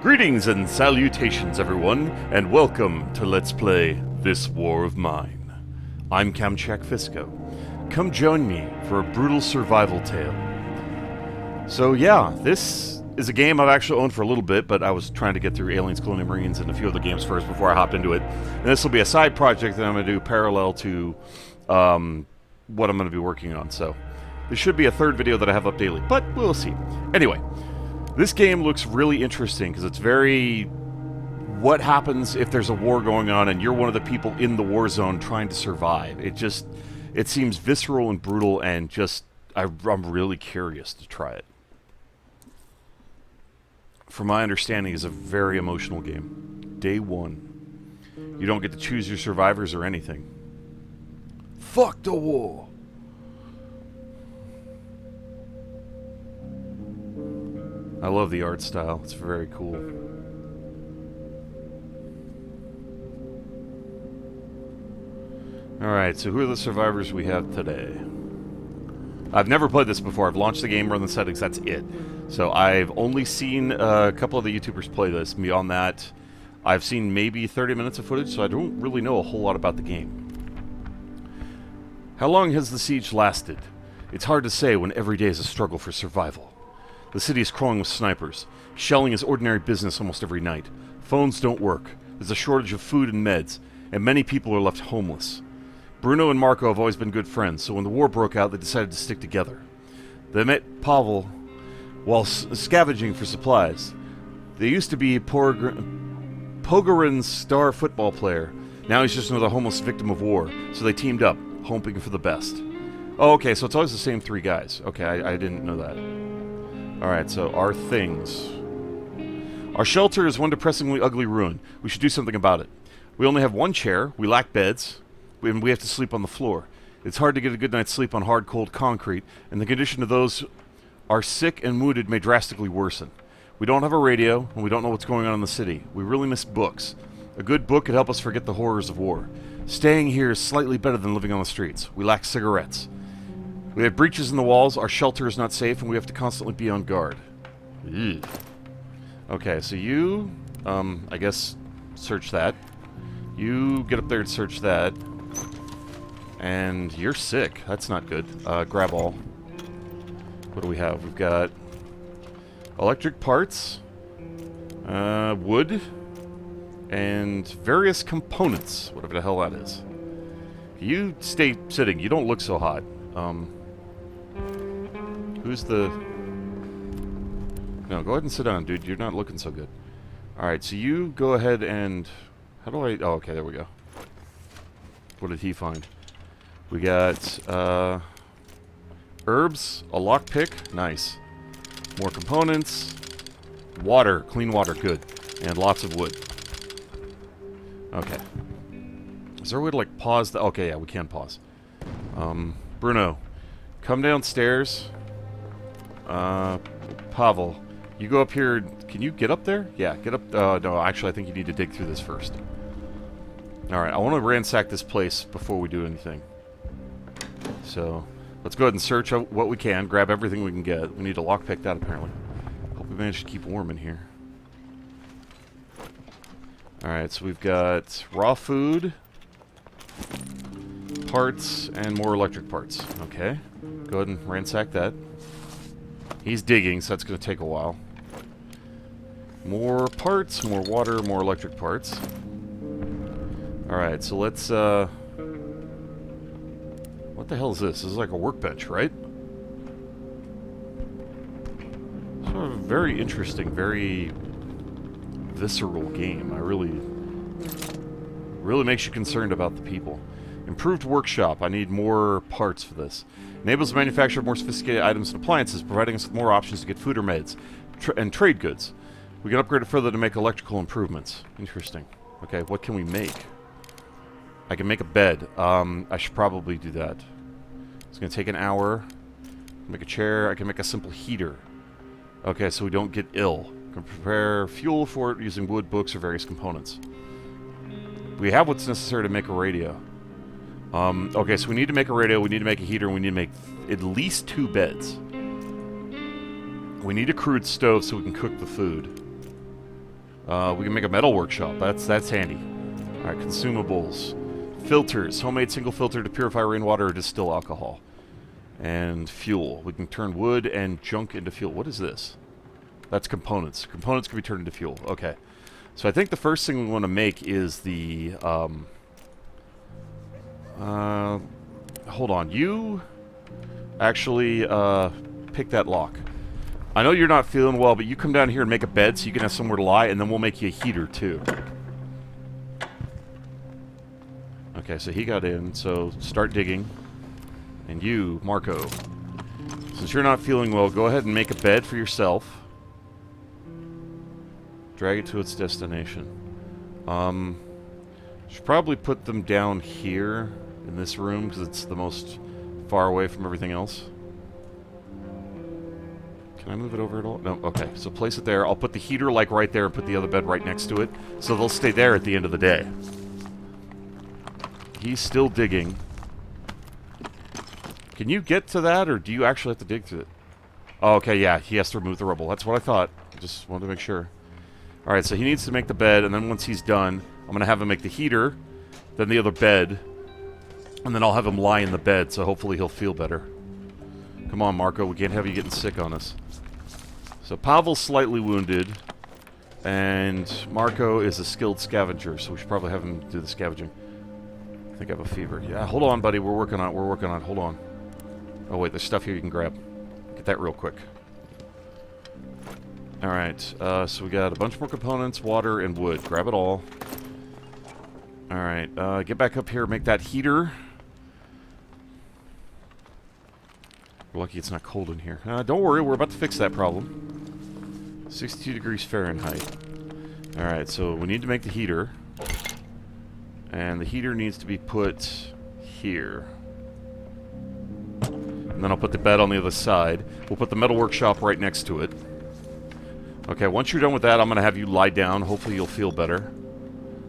Greetings and salutations, everyone, and welcome to Let's Play This War of Mine. I'm Kamchak Fisco. Come join me for a brutal survival tale. So yeah, this is a game I've actually owned for a little bit, but I was trying to get through Aliens, Colonial Marines, and a few other games first before I hopped into it. And this will be a side project that I'm going to do parallel to what I'm going to be working on. So this should be a third video that I have up daily, but we'll see. Anyway. This game looks really interesting because it's very... what happens if there's a war going on and you're one of the people in the war zone trying to survive. It seems visceral and brutal and just... I'm really curious to try it. From my understanding, it's a very emotional game. Day 1. You don't get to choose your survivors or anything. Fuck the war! I love the art style. It's very cool. Alright, so who are the survivors we have today? I've never played this before. I've launched the game, run the settings, that's it. So I've only seen a couple of the YouTubers play this. Beyond that, I've seen maybe 30 minutes of footage, so I don't really know a whole lot about the game. How long has the siege lasted? It's hard to say when every day is a struggle for survival. The city is crawling with snipers. Shelling is ordinary business almost every night. Phones don't work. There's a shortage of food and meds, and many people are left homeless. Bruno and Marco have always been good friends, so when the war broke out, they decided to stick together. They met Pavel while scavenging for supplies. They used to be Pogorin's star football player. Now he's just another homeless victim of war, so they teamed up, hoping for the best. Oh, okay, so it's always the same 3 guys. Okay, I didn't know that. Alright, so our things. Our shelter is one depressingly ugly ruin. We should do something about it. We only have 1 chair, we lack beds, and we have to sleep on the floor. It's hard to get a good night's sleep on hard, cold concrete, and the condition of those who are sick and wounded may drastically worsen. We don't have a radio, and we don't know what's going on in the city. We really miss books. A good book could help us forget the horrors of war. Staying here is slightly better than living on the streets. We lack cigarettes. We have breaches in the walls, our shelter is not safe, and we have to constantly be on guard. Ew. Okay, so you, I guess, search that. You get up there and search that. And you're sick. That's not good. Grab all. What do we have? We've got electric parts, wood, and various components, whatever the hell that is. You stay sitting. You don't look so hot. Who's the... No, go ahead and sit down, dude. You're not looking so good. Alright, so you go ahead and... How do I... Oh, okay, there we go. What did he find? We got, herbs, a lockpick. Nice. More components. Water. Clean water. Good. And lots of wood. Okay. Is there a way to, like, pause the... Okay, yeah, we can pause. Bruno, come downstairs. Pavel, you go up here. Can you get up there? Yeah, get up. No, actually, I think you need to dig through this first. Alright, I want to ransack this place before we do anything. So, let's go ahead and search what we can. Grab everything we can get. We need to lockpick that, apparently. Hope we managed to keep warm in here. Alright, so we've got raw food, parts, and more electric parts. Okay. Go ahead and ransack that. He's digging, so that's going to take a while. More parts, more water, more electric parts. Alright, so let's, what the hell is this? This is like a workbench, right? It's a very interesting, very visceral game. Really makes you concerned about the people. Improved workshop. I need more parts for this. Enables the manufacture of more sophisticated items and appliances, providing us with more options to get food or meds. And trade goods. We can upgrade it further to make electrical improvements. Interesting. Okay, what can we make? I can make a bed. I should probably do that. It's going to take an hour. Make a chair. I can make a simple heater. Okay, so we don't get ill. Can prepare fuel for it using wood, books, or various components. We have what's necessary to make a radio. Okay, so we need to make a radio, we need to make a heater, and we need to make at least 2 beds. We need a crude stove so we can cook the food. We can make a metal workshop. That's handy. Alright, consumables. Filters. Homemade single filter to purify rainwater or distill alcohol. And fuel. We can turn wood and junk into fuel. What is this? That's components. Components can be turned into fuel. Okay. So I think the first thing we want to make is the... hold on. You actually pick that lock. I know you're not feeling well, but you come down here and make a bed so you can have somewhere to lie, and then we'll make you a heater, too. Okay, so he got in, so start digging. And you, Marco, since you're not feeling well, go ahead and make a bed for yourself. Drag it to its destination. Should probably put them down here in this room, because it's the most far away from everything else. Can I move it over at all? No, okay, so place it there. I'll put the heater, like, right there and put the other bed right next to it, so they'll stay there at the end of the day. He's still digging. Can you get to that, or do you actually have to dig through it? Oh, okay, yeah, he has to remove the rubble. That's what I thought. Just wanted to make sure. Alright, so he needs to make the bed, and then once he's done, I'm going to have him make the heater, then the other bed, and then I'll have him lie in the bed, so hopefully he'll feel better. Come on, Marco, we can't have you getting sick on us. So Pavel's slightly wounded, and Marco is a skilled scavenger, so we should probably have him do the scavenging. I think I have a fever. Yeah, hold on, buddy. We're working on it. We're working on it. Hold on. Oh, wait. There's stuff here you can grab. Get that real quick. Alright. So we got a bunch more components, water, and wood. Grab it all. Alright. Get back up here. Make that heater. We're lucky it's not cold in here. Don't worry. We're about to fix that problem. 62 degrees Fahrenheit. Alright. So we need to make the heater. And the heater needs to be put here. And then I'll put the bed on the other side. We'll put the metal workshop right next to it. Okay, once you're done with that, I'm going to have you lie down. Hopefully you'll feel better.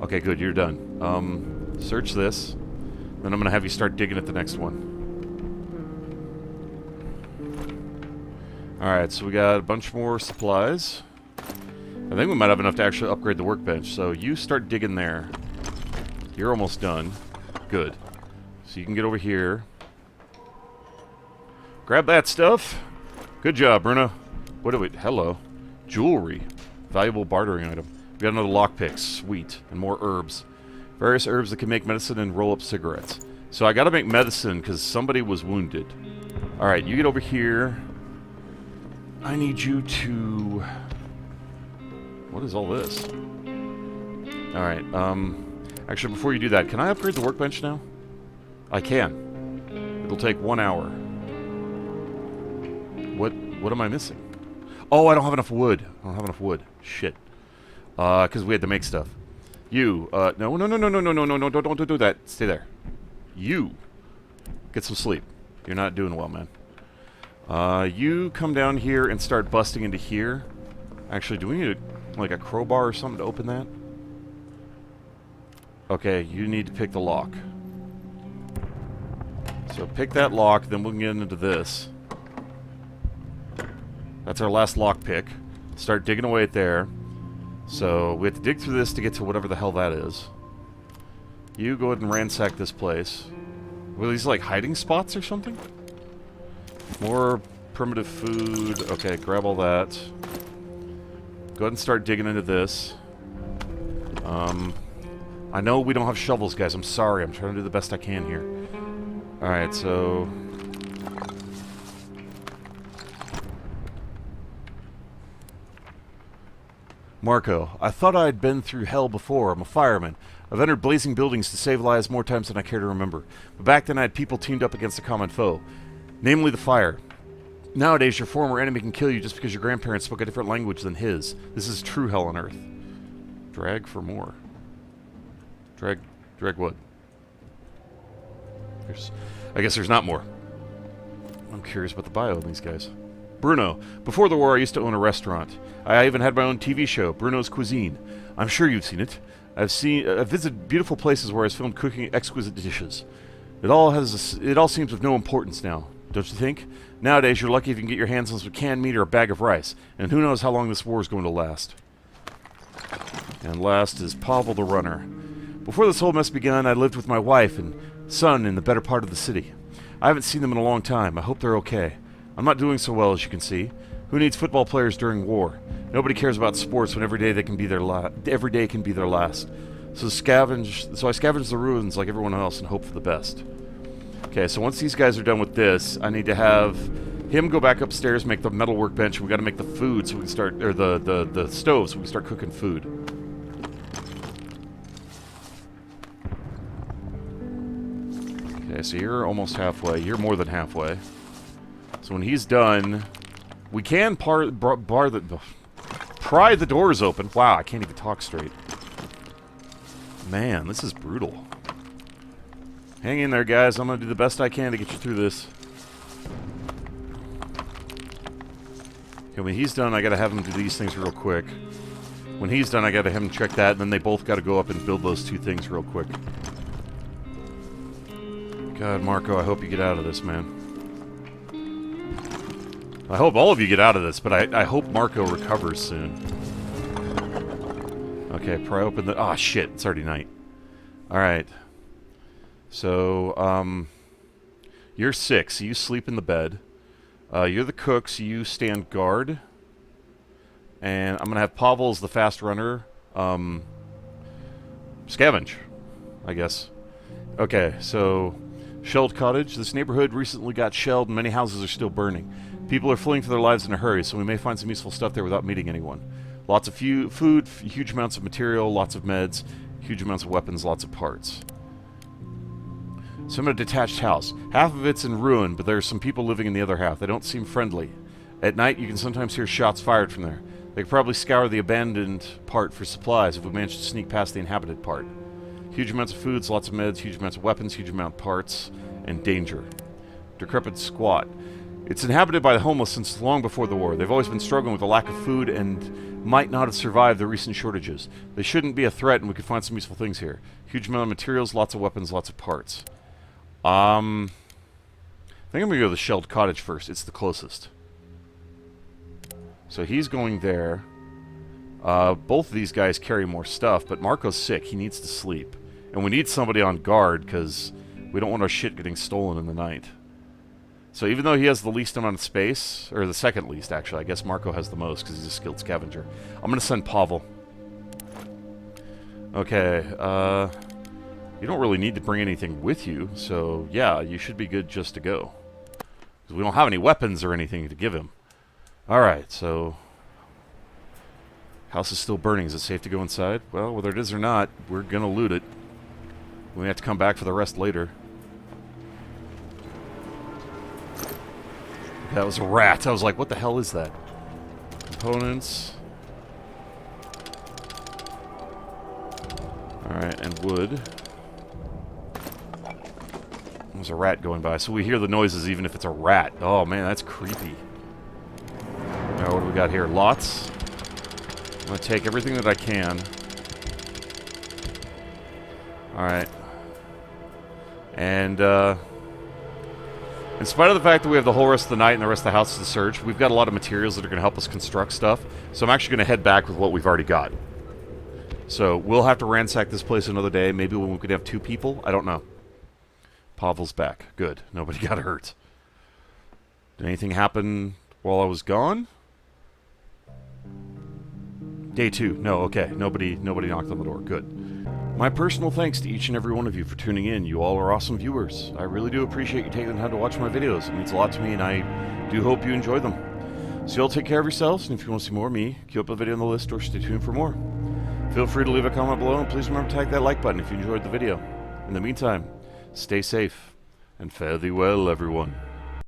Okay, good, you're done. Search this. Then I'm going to have you start digging at the next one. Alright, so we got a bunch more supplies. I think we might have enough to actually upgrade the workbench. So you start digging there. You're almost done. Good. So you can get over here. Grab that stuff. Good job, Bruno. What do we... Hello. Jewelry. Valuable bartering item. We got another lockpick. Sweet. And more herbs. Various herbs that can make medicine and roll up cigarettes. So I gotta make medicine because somebody was wounded. Alright, you get over here. I need you to... What is all this? Alright, actually, before you do that, can I upgrade the workbench now? I can. It'll take 1 hour. What am I missing? Oh, I don't have enough wood. I don't have enough wood. Shit. Because we had to make stuff. You, no, don't do that. Stay there. You, get some sleep. You're not doing well, man. You come down here and start busting into here. Actually, do we need like a crowbar or something to open that? Okay, you need to pick the lock. So pick that lock, then we'll get into this. That's our last lock pick. Start digging away at there. So we have to dig through this to get to whatever the hell that is. You go ahead and ransack this place. Were these like hiding spots or something? More primitive food. Okay, grab all that. Go ahead and start digging into this. I know we don't have shovels, guys. I'm sorry. I'm trying to do the best I can here. Alright, so... Marco, I thought I'd been through hell before. I'm a fireman. I've entered blazing buildings to save lives more times than I care to remember. But back then I had people teamed up against a common foe. Namely the fire. Nowadays your former enemy can kill you just because your grandparents spoke a different language than his. This is true hell on earth. Drag for more. Drag what? I guess there's not more. I'm curious about the bio of these guys. Bruno. Before the war, I used to own a restaurant. I even had my own TV show, Bruno's Cuisine. I'm sure you've seen it. I've visited beautiful places where I was filmed cooking exquisite dishes. It all seems of no importance now, don't you think? Nowadays, you're lucky if you can get your hands on some canned meat or a bag of rice, and who knows how long this war is going to last. And last is Pavel the runner. Before this whole mess began, I lived with my wife and son in the better part of the city. I haven't seen them in a long time. I hope they're okay. I'm not doing so well, as you can see. Who needs football players during war? Nobody cares about sports when every day can be their last. So I scavenge the ruins like everyone else and hope for the best. Okay, so once these guys are done with this, I need to have him go back upstairs, make the metal workbench. We got to make the food so we can start, or the stove so we can start cooking food. Okay, so you're almost halfway. You're more than halfway. So when he's done, we can pry the doors open. Wow, I can't even talk straight. Man, this is brutal. Hang in there, guys. I'm going to do the best I can to get you through this. Okay, when he's done, I got to have him do these things real quick. When he's done, I got to have him check that, and then they both got to go up and build those two things real quick. God, Marco, I hope you get out of this, man. I hope all of you get out of this, but I hope Marco recovers soon. Okay, pry open the... Ah, shit, it's already night. Alright. So, you're 6, so you sleep in the bed. You're the cook, so you stand guard. And I'm going to have Pavel as the fast runner. Scavenge, I guess. Okay, so... Shelled cottage. This neighborhood recently got shelled and many houses are still burning. People are fleeing for their lives in a hurry, so we may find some useful stuff there without meeting anyone. Lots of food, huge amounts of material, lots of meds, huge amounts of weapons, lots of parts. So I'm in a detached house. Half of it's in ruin, but there are some people living in the other half. They don't seem friendly. At night, you can sometimes hear shots fired from there. They could probably scour the abandoned part for supplies if we manage to sneak past the inhabited part. Huge amounts of foods, lots of meds, huge amounts of weapons, huge amount of parts, and danger. Decrepit squat. It's inhabited by the homeless since long before the war. They've always been struggling with a lack of food and might not have survived the recent shortages. They shouldn't be a threat, and we could find some useful things here. Huge amount of materials, lots of weapons, lots of parts. I think I'm going to go to the shelled cottage first. It's the closest. So he's going there. Both of these guys carry more stuff, but Marco's sick. He needs to sleep. And we need somebody on guard, because we don't want our shit getting stolen in the night. So even though he has the least amount of space, or the second least, actually, I guess Marco has the most, because he's a skilled scavenger. I'm going to send Pavel. Okay, you don't really need to bring anything with you, so yeah, you should be good just to go. Because we don't have any weapons or anything to give him. Alright, so... House is still burning. Is it safe to go inside? Well, whether it is or not, we're gonna loot it. We have to come back for the rest later. That was a rat. I was like, what the hell is that? Components. Alright, and wood. There's a rat going by. So we hear the noises even if it's a rat. Oh man, that's creepy. Now what do we got here? Lots. I'm going to take everything that I can. Alright. And, in spite of the fact that we have the whole rest of the night and the rest of the house to search, we've got a lot of materials that are going to help us construct stuff. So I'm actually going to head back with what we've already got. So we'll have to ransack this place another day. Maybe when we could have 2 people. I don't know. Pavel's back. Good. Nobody got hurt. Did anything happen while I was gone? Day 2. No, okay. Nobody knocked on the door. Good. My personal thanks to each and every one of you for tuning in. You all are awesome viewers. I really do appreciate you taking the time to watch my videos. It means a lot to me, and I do hope you enjoy them. So you all take care of yourselves, and if you want to see more of me, queue up a video on the list or stay tuned for more. Feel free to leave a comment below, and please remember to tag that like button if you enjoyed the video. In the meantime, stay safe, and fare thee well, everyone.